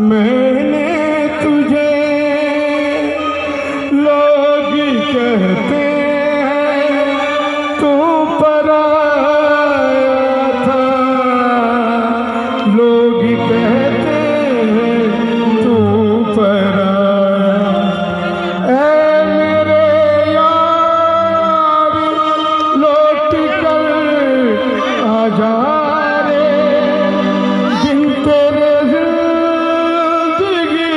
मैंने तुझे लोग कहते हैं तू पराया था, लोग कहते हैं तू पराया। ऐ मेरे यार लौट कर आ जा रे, दिन तेरे जिंदगी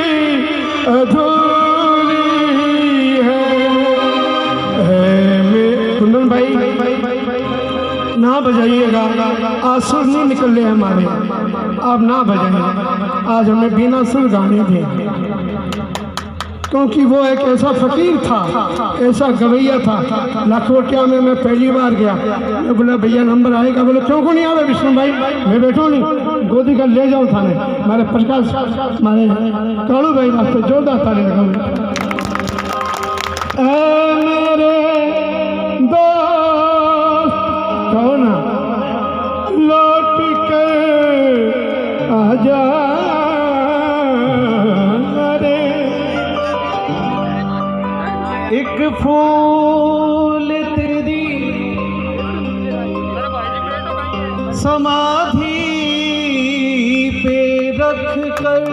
अधूरी है। कुंदन भाई ना बजाइएगा, आंसू नहीं निकल रहे हमारे, आप ना बजाइए। आज हमें बिना सुर गाने थे, क्योंकि वो एक ऐसा फकीर था, ऐसा गवैया था। लाखोटिया में मैं पहली बार गया, मैं बोला भैया नंबर आएगा, बोले क्यों को नहीं आ रहा विष्णु भाई, मैं बैठो नहीं, गोदी का ले जाऊँ थाने। हमारे प्रकाश हमारे कालू भाई रास्ते जोरदार ताली लगा। मेरे दोस्त कहो ना, लौट कर आ जा रे, एक फूल तेरी समाधि पे रख कर,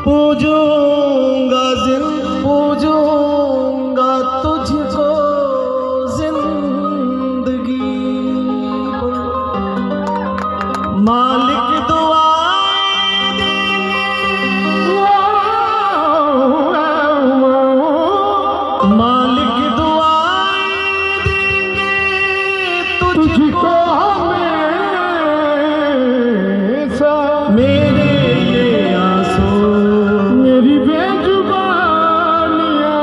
पूजूंगा तुझको जिंदगी भर। मालिक मालिक दुआएं देंगे तुझको हमेशा। मेरे ये आंसू मेरी बेजुबानियां,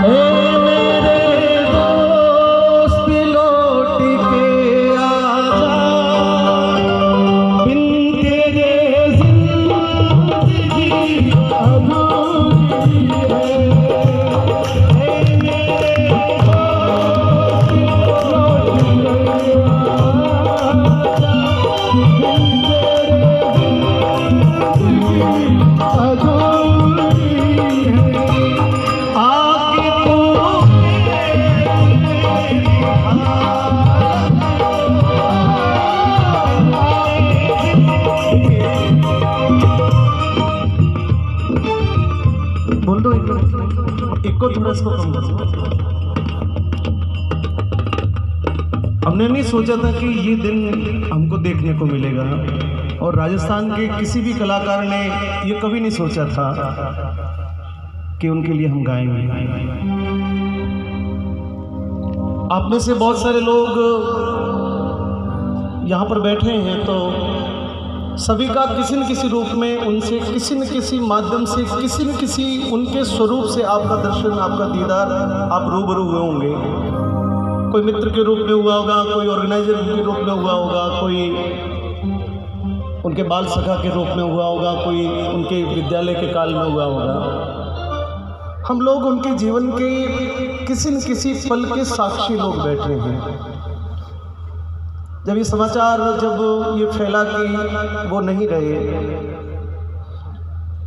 ए मेरे दोस्त लौट के आ जा, बिन तेरे जिंदगी अधूरी है। बोल दो एक को थोड़ा इसको कम कर। हमने नहीं सोचा था कि ये दिन हमको देखने को मिलेगा, और राजस्थान के किसी भी कलाकार ने ये कभी नहीं सोचा था कि उनके लिए हम गाएंगे। आप में से बहुत सारे लोग यहाँ पर बैठे हैं, तो सभी का किसी न किसी रूप में उनसे किसी न किसी माध्यम से किसी न किसी उनके स्वरूप से आपका दर्शन, आपका दीदार आप रूबरू हुए होंगे। कोई मित्र के रूप में हुआ होगा, कोई ऑर्गेनाइजर के रूप में हुआ होगा, कोई उनके बाल सखा के रूप में हुआ होगा, कोई उनके विद्यालय के काल में हुआ होगा। हम लोग उनके जीवन के किसी न किसी पल के साक्षी लोग बैठे हैं। जब ये समाचार जब ये फैला कि वो नहीं रहे,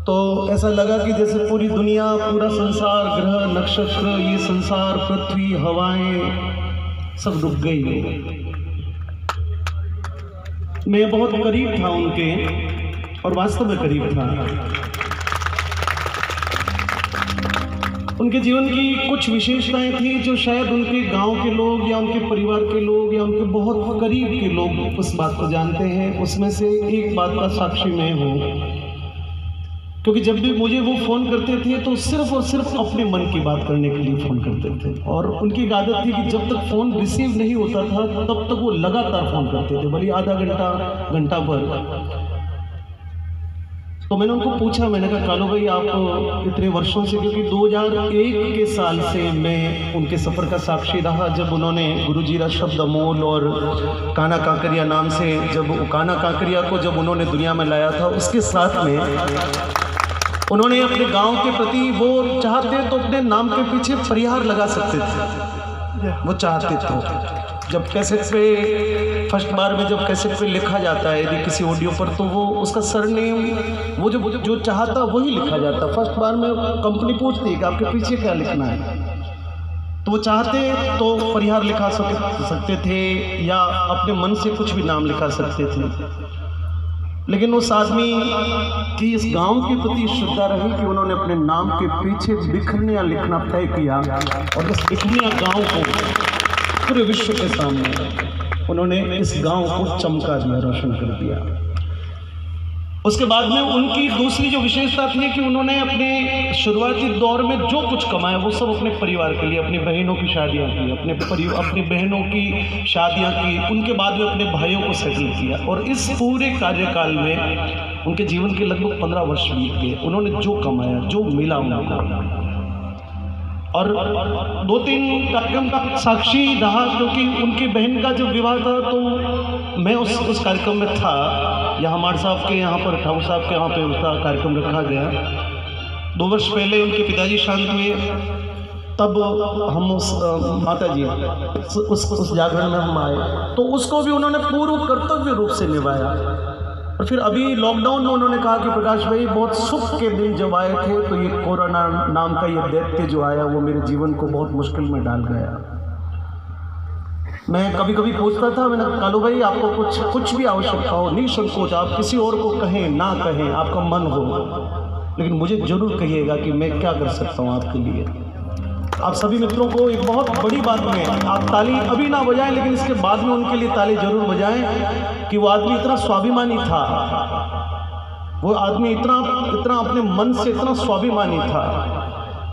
तो ऐसा लगा कि जैसे पूरी दुनिया, पूरा संसार, ग्रह नक्षत्र, ये संसार, पृथ्वी, हवाएं सब डूब गई। मैं बहुत करीब था उनके, और वास्तव में करीब था। उनके जीवन की कुछ विशेषताएं थी जो शायद उनके गांव के लोग या उनके परिवार के लोग या उनके बहुत करीब के लोग उस बात को जानते हैं। उसमें से एक बात का साक्षी मैं हूँ, क्योंकि जब भी मुझे वो फ़ोन करते थे तो सिर्फ और सिर्फ अपने मन की बात करने के लिए फ़ोन करते थे। और उनकी एक आदत थी कि जब तक फ़ोन रिसीव नहीं होता था तब तक वो लगातार फ़ोन करते थे, भले आधा घंटा, घंटा भर। तो मैंने उनको पूछा, मैंने कहा कालू भाई आप इतने वर्षों से, क्योंकि 2001 के साल से मैं उनके सफ़र का साक्षी रहा, जब उन्होंने गुरुजीरा शब्द अमोल और काना कांकरिया नाम से, जब काना कांकरिया को जब उन्होंने दुनिया में लाया था, उसके साथ में उन्होंने अपने गांव के प्रति, वो चाहते तो अपने नाम के पीछे परिहार लगा सकते थे, वो चाहते थे। जब कैसेट पे फर्स्ट बार में जब कैसेट पे लिखा जाता है यदि किसी ऑडियो पर, तो वो उसका सरनेम वो जो चाहता वही लिखा जाता। फर्स्ट बार में कंपनी पूछती है कि आपके पीछे क्या लिखना है, तो वो चाहते तो परिहार लिखा सकते थे या अपने मन से कुछ भी नाम लिखा सकते थे, लेकिन उस आदमी की इस गांव के प्रति श्रद्धा रही कि उन्होंने अपने नाम के पीछे बिखरनिया लिखना तय किया और इस बिखरनिया गांव को पूरे विश्व के सामने उन्होंने इस गांव को चमका दिया, रोशन कर दिया। उसके बाद में उनकी दूसरी जो विशेषता थी कि उन्होंने अपने शुरुआती दौर में जो कुछ कमाया वो सब अपने परिवार के लिए, अपनी बहनों की शादियां की, अपनी बहनों की शादियां की, उनके बाद में अपने भाइयों को सेटल किया। और इस पूरे कार्यकाल में उनके जीवन के लगभग 15 वर्ष बीत गए। उन्होंने जो कमाया, जो मिला उनको, और 2-3 कार्यक्रम का साक्षी रहा, क्योंकि उनकी बहन का जब विवाह था तो मैं उस कार्यक्रम में था। यहाँ हमारे साहब के यहाँ पर, ठाकुर साहब के यहाँ पे उसका कार्यक्रम रखा गया। 2 वर्ष पहले उनके पिताजी शांत हुए, तब हम उस माता जी उस जागरण में हम आए, तो उसको भी उन्होंने पूर्ण कर्तव्य रूप से निभाया। और फिर अभी लॉकडाउन में उन्होंने कहा कि प्रकाश भाई बहुत सुख के दिन जब आए थे तो ये कोरोना नाम का ये दैत्य जो आया वो मेरे जीवन को बहुत मुश्किल में डाल गया। मैं कभी कभी पूछता था, मैंने कालू भाई आपको कुछ भी आवश्यकता हो, निसंकोच आप किसी और को कहें ना कहें, आपका मन हो, लेकिन मुझे जरूर कहिएगा कि मैं क्या कर सकता हूँ आपके लिए। आप सभी मित्रों को एक बहुत बड़ी बात में, आप ताली अभी ना बजाएं लेकिन इसके बाद में उनके लिए ताली जरूर बजाएं कि वो आदमी इतना स्वाभिमानी था, वो आदमी इतना अपने मन से इतना स्वाभिमानी था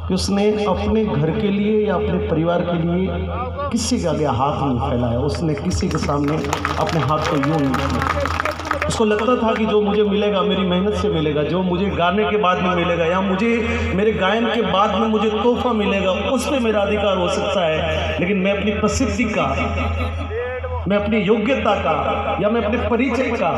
कि उसने अपने घर के लिए या अपने परिवार के लिए किसी के आगे हाथ नहीं फैलाया। उसने किसी के सामने अपने हाथ को यूं नहीं किया। उसको लगता था कि जो मुझे मिलेगा मेरी मेहनत से मिलेगा, जो मुझे गाने के बाद में मिलेगा या मुझे मेरे गायन के बाद में मुझे तोहफा मिलेगा, उस पर मेरा अधिकार हो सकता है, लेकिन मैं अपनी प्रसिद्धि का, मैं अपनी योग्यता का या मैं अपने परिचय का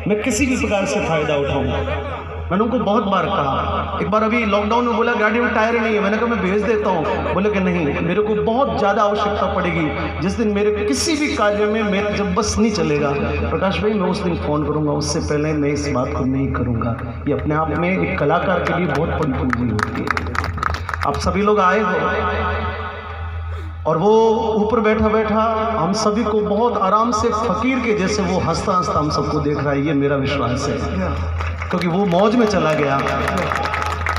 मैं किसी भी प्रकार से फायदा उठाऊंगा। मैंने उनको बहुत बार कहा। एक बार अभी लॉकडाउन में बोला गाड़ी में टायर नहीं है, मैंने कहा मैं भेज देता हूँ। बोले कि नहीं, मेरे को बहुत ज़्यादा आवश्यकता पड़ेगी, जिस दिन मेरे किसी भी कार्य में मेरे जब बस नहीं चलेगा प्रकाश भाई मैं उस दिन फ़ोन करूँगा, उससे पहले मैं इस बात को नहीं करूँगा। ये अपने आप में एक कलाकार के लिए बहुत बड़ी पूंजी होती है। आप सभी लोग आए हो और वो ऊपर बैठा बैठा हम सभी को बहुत आराम से फकीर के जैसे वो हंसता हंसता हम सबको देख रहा है। ये मेरा विश्वास है, क्योंकि वो मौज में चला गया,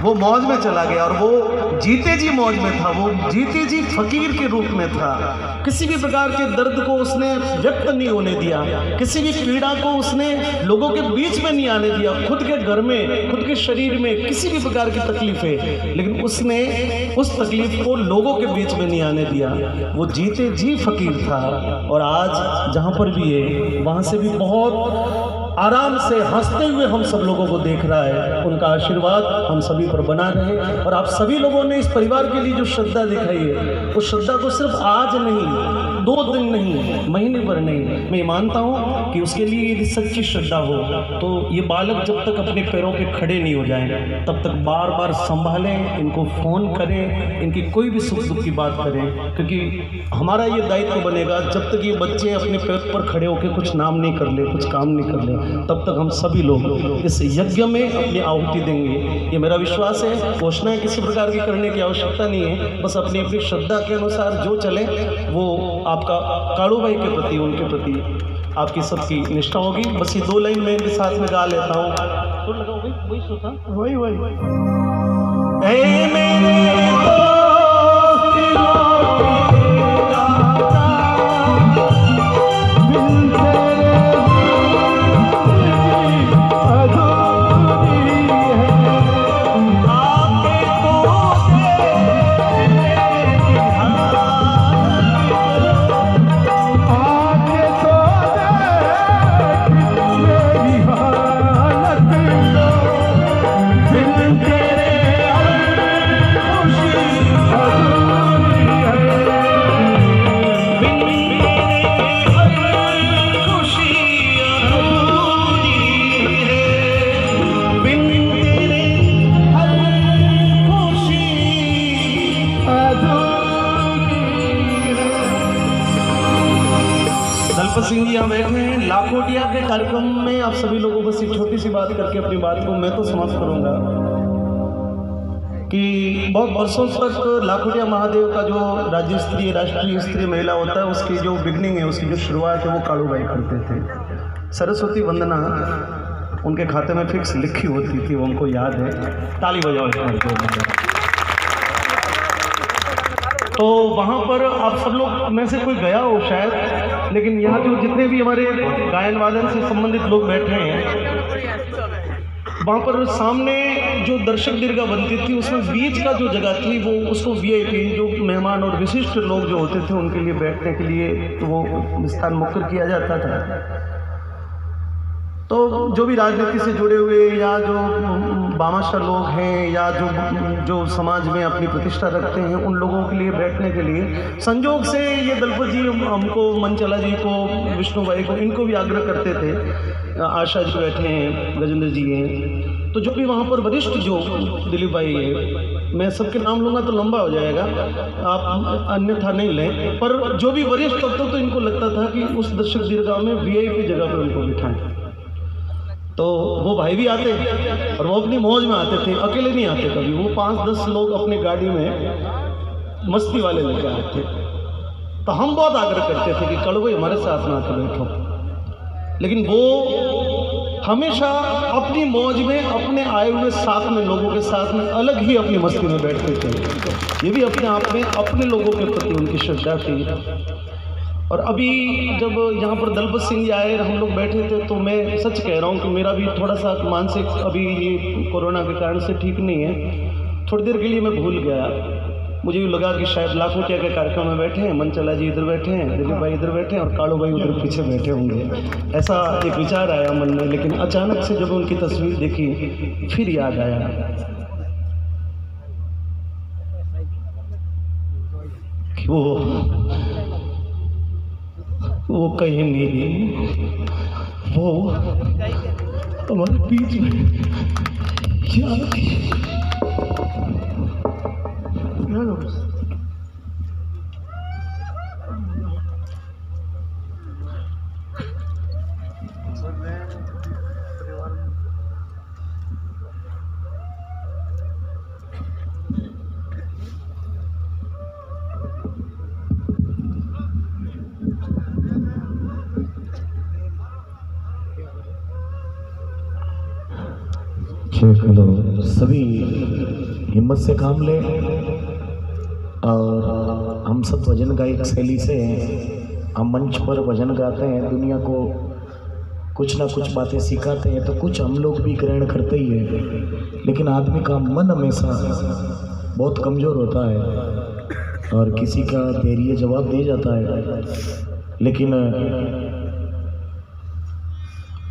वो मौज में चला गया और वो जीते जी मौज में था, वो जीते जी फकीर के रूप में था। किसी भी प्रकार के दर्द को उसने व्यक्त नहीं होने दिया, किसी भी पीड़ा को उसने लोगों के बीच में नहीं आने दिया। खुद के घर में, खुद के शरीर में किसी भी प्रकार की तकलीफ है, लेकिन उसने उस तकलीफ को लोगों के बीच में नहीं आने दिया। वो जीते जी फकीर था और आज जहाँ पर भी है वहाँ से भी बहुत आराम से हंसते हुए हम सब लोगों को देख रहा है। उनका आशीर्वाद हम सभी पर बना रहे। और आप सभी लोगों ने इस परिवार के लिए जो श्रद्धा दिखाई है, उस श्रद्धा को सिर्फ आज नहीं, 2 दिन नहीं, महीने भर नहीं, मैं मानता हूँ कि उसके लिए यदि सच्ची श्रद्धा हो तो ये बालक जब तक अपने पैरों पे खड़े नहीं हो जाएं तब तक बार बार संभालें, इनको फ़ोन करें, इनकी कोई भी सुख दुख की बात करें, क्योंकि हमारा ये दायित्व बनेगा जब तक ये बच्चे अपने पैर पर खड़े होकर कुछ नाम नहीं कर ले, कुछ काम नहीं कर ले, तब तक हम सभी लोग इस यज्ञ में अपनी आहुति देंगे। ये मेरा विश्वास है। घोषणाएं किसी प्रकार की करने की आवश्यकता नहीं है, बस अपनी अपनी श्रद्धा के अनुसार जो चले वो आपका कालू भाई के प्रति, उनके प्रति आपकी सबकी निष्ठा होगी। बस ये 2 लाइन मैं इनके साथ में गा लेता हूँ। वही सोचा, वही खुश यहाँ बैठे हैं लाखोटिया के कार्यक्रम में। आप सभी लोगों को बस एक छोटी सी बात करके अपनी बात को मैं तो समाप्त करूंगा कि बहुत वर्षों तक लाखोटिया महादेव का जो राज्य स्तरीय राष्ट्रीय स्तरीय मेला होता है, उसकी जो बिगनिंग है, उसकी जो शुरुआत है, वो कालू भाई करते थे। सरस्वती वंदना उनके खाते में फिक्स लिखी होती थी, वो उनको याद है। ताली बजाओ करके। तो वहाँ पर आप सब लोग में से कोई गया हो शायद, लेकिन यहाँ जो जितने भी हमारे गायन वादन से संबंधित लोग बैठे हैं, वहाँ पर सामने जो दर्शक दीर्घा बनती थी, उसमें बीच का जो जगह थी वो उसको वीआईपी जो मेहमान और विशिष्ट लोग जो होते थे उनके लिए बैठने के लिए तो वो स्थान मुक्त किया जाता था। तो जो भी राजनीति से जुड़े हुए या जो भामाशाह लोग हैं या जो समाज में अपनी प्रतिष्ठा रखते हैं, उन लोगों के लिए बैठने के लिए संजोग से ये दलपत जी हमको, मनचला जी को, विष्णु भाई को, इनको भी आग्रह करते थे। आशा जी बैठे हैं, गजेंद्र जी हैं, तो जो भी वहाँ पर वरिष्ठ जो दिलीप भाई है, मैं सबके नाम लूँगा तो लंबा हो जाएगा, आप अन्यथा नहीं लें, पर जो भी वरिष्ठ तत्व तो इनको लगता था कि उस दर्शक दीर्घा में वीआईपी जगह पर उनको बिठाएं। तो वो भाई भी आते और वो अपनी मौज में आते थे, अकेले नहीं आते कभी। वो 5-10 लोग अपनी गाड़ी में मस्ती वाले लेके आते। तो हम बहुत आग्रह करते थे कि कालू भाई हमारे साथ में आकर बैठो, लेकिन वो हमेशा अपनी मौज में, अपने आए हुए साथ में लोगों के साथ में अलग ही अपनी मस्ती में बैठते थे। ये भी अपने आप में अपने लोगों के प्रति उनकी श्रद्धा थी। और अभी जब यहाँ पर दलपत सिंह जी आए, हम लोग बैठे थे, तो मैं सच कह रहा हूँ कि मेरा भी थोड़ा सा मानसिक अभी ये कोरोना के कारण से ठीक नहीं है। थोड़ी देर के लिए मैं भूल गया, मुझे भी लगा कि शायद लाखोटिया के कार्यक्रम में बैठे हैं, मनचला जी इधर बैठे हैं, दिलीप भाई इधर बैठे हैं और कालू भाई उधर पीछे बैठे होंगे, ऐसा एक विचार आया मन में। लेकिन अचानक से जब उनकी तस्वीर देखी फिर याद आया कि वो कहीं नहीं, वो हमारे बीच में याद सभी हिम्मत से काम ले। और हम सब भजन गायक शैली से हैं, हम मंच पर भजन गाते हैं, दुनिया को कुछ ना कुछ बातें सिखाते हैं, तो कुछ हम लोग भी ग्रहण करते ही हैं। लेकिन आदमी का मन हमेशा बहुत कमज़ोर होता है और किसी का धैर्य जवाब दे जाता है। लेकिन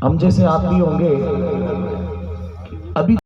हम जैसे आप भी होंगे अभी